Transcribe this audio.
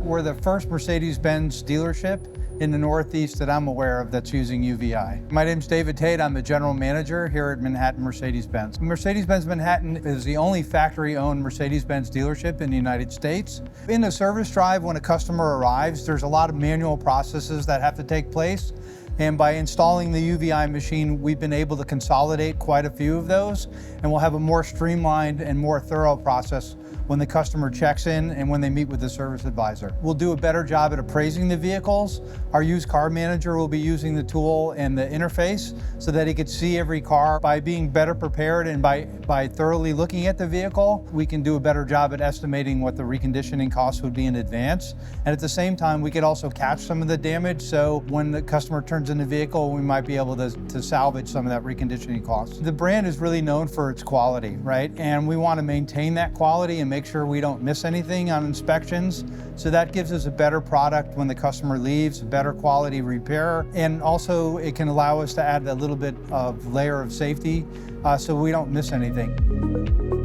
We're the first Mercedes Benz dealership in the Northeast that I'm aware of that's using UVeye. My name's David Tate. I'm the general manager here at Manhattan Mercedes Benz. Mercedes Benz Manhattan is the only factory-owned Mercedes Benz dealership in the United States. In the service drive, when a customer arrives, there's a lot of manual processes that have to take place. And by installing the UVeye machine, we've been able to consolidate quite a few of those, and we'll have a more streamlined and more thorough process when the customer checks in and when they meet with the service advisor. We'll do a better job at appraising the vehicles. Our used car manager will be using the tool and the interface so that he could see every car. By being better prepared and by thoroughly looking at the vehicle, we can do a better job at estimating what the reconditioning costs would be in advance. And at the same time, we could also catch some of the damage, so when the customer turns in the vehicle, we might be able to salvage some of that reconditioning cost. The brand is really known for its quality, right? And we want to maintain that quality and make sure we don't miss anything on inspections. So that gives us a better product when the customer leaves, a better quality repair. And also it can allow us to add a little bit of layer of safety so we don't miss anything.